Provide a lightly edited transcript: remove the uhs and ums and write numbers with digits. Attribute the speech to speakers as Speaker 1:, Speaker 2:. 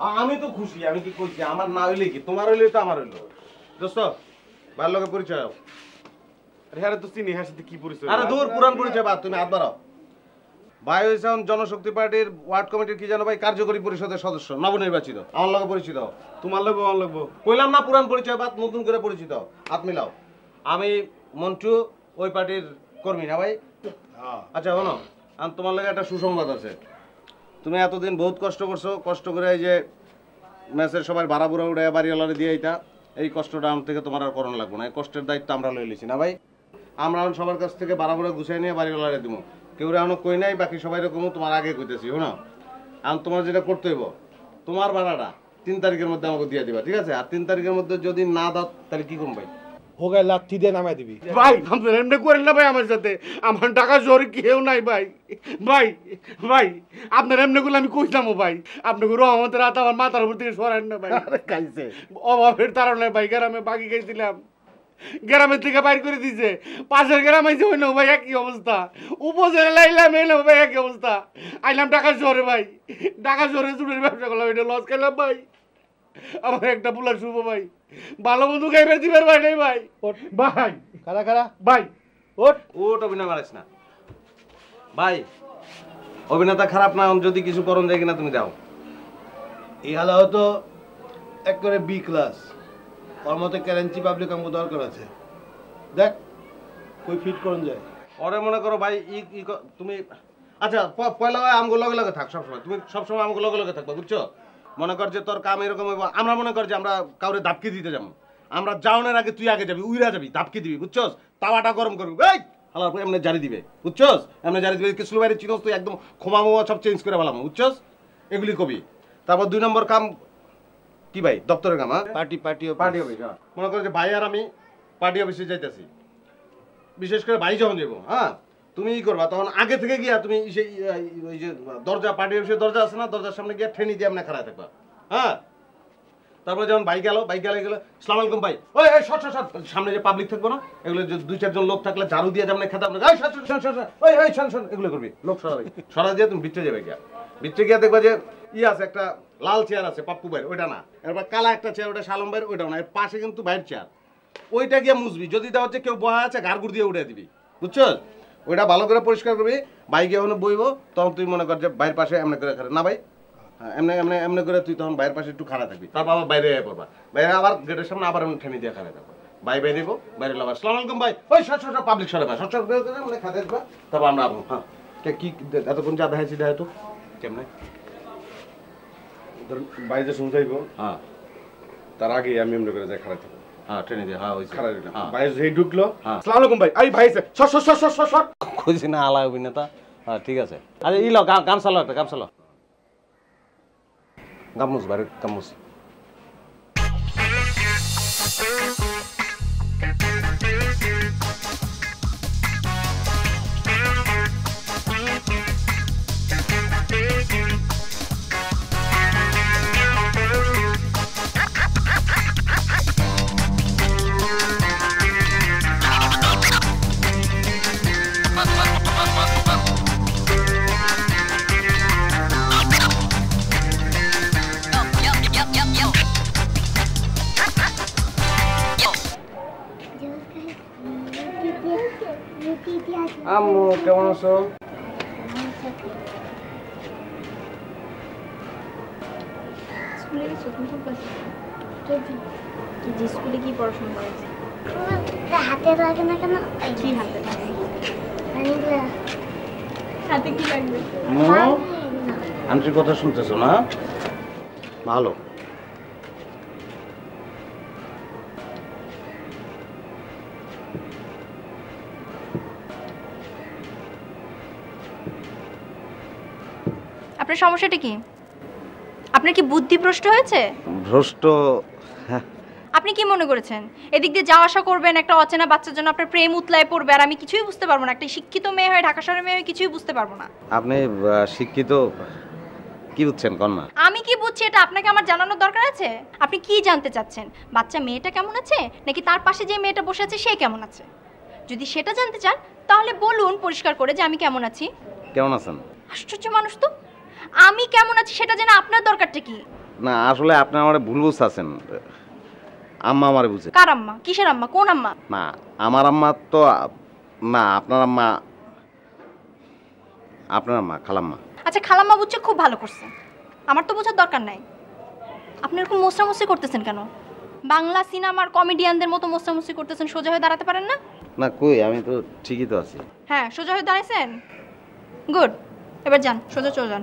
Speaker 1: আমি তো খুশি, আমি কি কইছি আমার না হইলে কি তোমার হইলে তো আমার হইলো। দোস্ত ভালো লোকের পরিচয় দাও।
Speaker 2: হ্যাঁ তো চিনি, হ্যাঁ সাথে কি পরিচয়?
Speaker 1: আরে দূর পুরান পরিচয় বাদ, তুমি হাত বাড়াও। ভাই হইছে জনশক্তি পার্টির ওয়ার্ড কমিটির কি জানো ভাই, কার্যকরী পরিষদের সদস্য নবনির্বাচিত। আমার লগে পরিচিত।
Speaker 2: তোমার লাগবো আমার লাগবো
Speaker 1: কইলাম না পুরান পরিচয় বাদ, নতুন করে পরিচিত। হাত মিলাও। আমি মন্টু, ওই পার্টির কর্মী না ভাই? আচ্ছা শোনো, আর তোমার লাগে একটা সুসংবাদ আছে। তুমি এতদিন বহুত কষ্ট করছো, কষ্ট করে এই যে ম্যাচের সবাই ভাড়া বুড়া উড়ে বাড়িওয়ালারে দিয়ে এইটা, এই কষ্টটা আমার থেকে তোমার আর করণ লাগবে না। এই কষ্টের দায়িত্ব আমরা লই লিছি না ভাই। আমরা এখন সবার কাছ থেকে ভাড়া বুড়া গুছাই নিয়ে বাড়িওয়ালারে দিব। কেউ এখনো কই নাই, বাকি সবাই রকম তোমার আগে কইতেছি। শোনো, এখন তোমার যেটা করতে হইব, তোমার ভাড়াটা 3 তারিখের মধ্যে আমাকে দিয়ে দিবা, ঠিক আছে? আর 3 তারিখের মধ্যে যদি না দাও তাহলে কি করবো ভাই?
Speaker 3: হোগায় লাথি দিয়ে নামাই দিবি।
Speaker 2: ভাই আপনার এমনি করেন না ভাই আমার সাথে, আমার টাকা জোর কেউ নাই ভাই। ভাই ভাই আপনার এমনি করলে আমি কইতাম ভাই, আপনি রহমতের হাত আমার মাথার উপর থেকে সরান না ভাই।
Speaker 1: খাইছে
Speaker 2: অভাবের তারণে ভাই গ্রামে বাকি খাইছিলাম, গ্রামের থেকে বাইর করে দিছে। পাশের গ্রাম আইছে হইল ভাই একই অবস্থা, উপজেলা আইলাম এলো ভাই একই অবস্থা। আইলাম টাকা জোরে ভাই, টাকা জোরে চুরের ব্যবসা করলাম, এটা লস খাইলাম ভাই। আমার একটা বুলার শুভ ভাই, ভালো বন্ধু খাইবে দিবেন ভাই নাই ভাই। ভাই
Speaker 3: কারা কারা
Speaker 2: ভাই
Speaker 1: ওট ওট, অভিনয় মারিস না ভাই। অভিনেতা খারাপ না, যদি কিছু করণ যায় কিনা তুমি দাও।
Speaker 3: এই হালা হয়তো এক করে বি ক্লাস, ওর মতো কারেন্সি পাবলিক আমাকে দরকার আছে। দেখ কই ফিট করুন যায়।
Speaker 1: ওরে মনে করো ভাই তুমি আচ্ছা পয়লা হয় আমগুলো লগে লগে থাক সবসময়, তুমি সবসময় আমগুলো লগে লগে থাকবা, বুঝছো? মনে কর যে তোর কাম এরকম হইব, আমরা মনে কর যে আমরা কাউরে দাপকি দিতে যাবো, আমরা যাওনের আগে তুই আগে যাবি, উইরা যাবি, দাপকি দিবি, বুঝছস? তাওয়াটা গরম করবি, এই হালার এমনি জারি দিবে, বুঝছস? এমনি জারি দিবে, কিছু বাইরে চিনস তুই একদম ক্ষমা মোয়া সব চেঞ্জ করে ফেলাম, বুঝছস? এগুলি কবি। তারপর 2 নম্বর কাম কি ভাই? দপ্তরের কাম। হ্যাঁ,
Speaker 3: পার্টি
Speaker 1: অফিস। মনে করো যে ভাই আর আমি পার্টি অফিসে যাইতেছি, বিশেষ করে ভাই যখন যাবো, হ্যাঁ তুমি ই করবা, তখন আগে থেকে গিয়া তুমি ওই যে দরজা, পার্টি অফিসের দরজা আছে না, দরজার সামনে গিয়া ঠেনি দিয়ে আমরা খাড়া থাকবা। হ্যাঁ, তারপরে যখন বাইক গেল সালাম আলাইকুম ভাই, ওই শট সামনে যে পাবলিক থাকবো না, এগুলো যে 2-4 জন লোক থাকলে ঝাড়ু দিয়ে যেমন খেতে আপনার এগুলো করবি, লোক সরাবে, সরা দিয়ে তুমি ভিতরে যাবে গিয়া, ভিতরে গিয়া দেখবা যে আছে একটা লাল চেয়ার আছে পাপ্পু ভাইয়ের, ওইটা না, এরপর কালা একটা চেয়ার, ওটা শালম ভাইয়ের, ওইটাও না, এর পাশে কিন্তু ভাইয়ের চেয়ার, ওইটা গিয়ে মুছবি। যদি দেওয়া হচ্ছে কেউ বহা আছে, ঘাড় দিয়ে উঠে দিবি, বুঝছো? ওইটা ভালো করে পরিষ্কার করবি। বাইকে যখন বইব তখন তুই মনে কর যে বাইরের পাশে এমনি করে খাড়া না ভাই, এমনি এমনি এমনি করে তুই তখন বাইরের পাশে একটু খাড়া থাকবি, তারপর আবার বাইরে পড়বা, বাইরে আবার গেটের সামনে আবার এমনি ঠেনি দিয়ে খাড়া থাকবো, বাইরে দিব, বাইরে আবার সালাম আলাইকুম ভাই, ওই সর পাবলিক সরে ভাই, সর মানে খাতে আসবা, তারপর আমরা আসবো। হ্যাঁ, কি এতক্ষণ যা দেখাইছি দেখা তো কেমনে
Speaker 2: বাইরে শুনতে চাইবো,
Speaker 1: হ্যাঁ
Speaker 2: তার আগে আমি এমনি করে যাই খারাপ থাকবো।
Speaker 1: হ্যাঁ ট্রেনে দিয়ে, হ্যাঁ ওই
Speaker 2: খারাপ বাইরে যেই ঢুকলো,
Speaker 1: হ্যাঁ
Speaker 2: আসসালামু আলাইকুম ভাই, এই ভাই সর
Speaker 1: খুঁজি না আলা অভিনেতা। হ্যাঁ ঠিক আছে। আরে ই লো গামছা লো, একটা গামছা লো, গামুস বাড়ির গামুস। আম্মু কেমন আছো?
Speaker 4: স্কুলে গেছো? স্কুলে কি পড়াশোনা করেছে?
Speaker 5: হাতে লাগে না কেন?
Speaker 4: কি হাতে লাগে? হাতে কি লাগবে?
Speaker 1: আন্টির কথা শুনতেছো না? ভালো।
Speaker 4: আপনার সমস্যাটা কি? আপনার কি বুদ্ধি ভ্রষ্ট হয়েছে?
Speaker 1: ভ্রষ্ট?
Speaker 4: আপনি কি মনে করেছেন এদিক দিয়ে যাওয়া আসা করবেন, একটা অচেনা বাচ্চার জন্য আপনার প্রেম উতলায় পড়বে আর আমি কিছুই বুঝতে পারবো না? একটা শিক্ষিত মেয়ে হয়ে, ঢাকা শহরের মেয়ে হয়ে কিছুই বুঝতে পারবো না?
Speaker 1: আপনি শিক্ষিত কি বুঝছেন কোন না?
Speaker 4: আমি কি বুঝছি এটা আপনাকে আমার জানানোর দরকার আছে? আপনি কি জানতে চাচ্ছেন? বাচ্চা মেয়েটা কেমন আছে, নাকি তার পাশে যে মেয়েটা বসে আছে সে কেমন আছে? যদি সেটা জানতে চান তাহলে বলুন পরিষ্কার করে যে আমি কেমন আছি।
Speaker 1: কেমন আছেন?
Speaker 4: আশ্চর্য মানুষ তো, আমি কেমন আছি সেটা জেনে আপনার দরকারটা কি?
Speaker 1: না আসলে আপনি আমার ভুল বুঝতেছেন। আম্মা আমারে বুঝে।
Speaker 4: কার আম্মা? কিসের আম্মা? কোন আম্মা?
Speaker 1: না আমার আম্মা তো না, আপনার আম্মা, আপনার আম্মা খালাম্মা।
Speaker 4: আচ্ছা খালাম্মা বুঝছে, খুব ভালো করছে, আমার তো বোঝার দরকার নাই। আপনি এরকম মোছরামুছি করতেছেন কেন? বাংলা সিনেমার কমেডিয়ানদের মতো মোছরামুছি করতেছেন, সোজা হয়ে দাঁড়াতে পারেন না?
Speaker 1: না কই, আমি তো ঠিকই তো আছি।
Speaker 4: হ্যাঁ সোজা হয়ে দাঁড়াইছেন, গুড। এবার যান, সোজা চলে যান।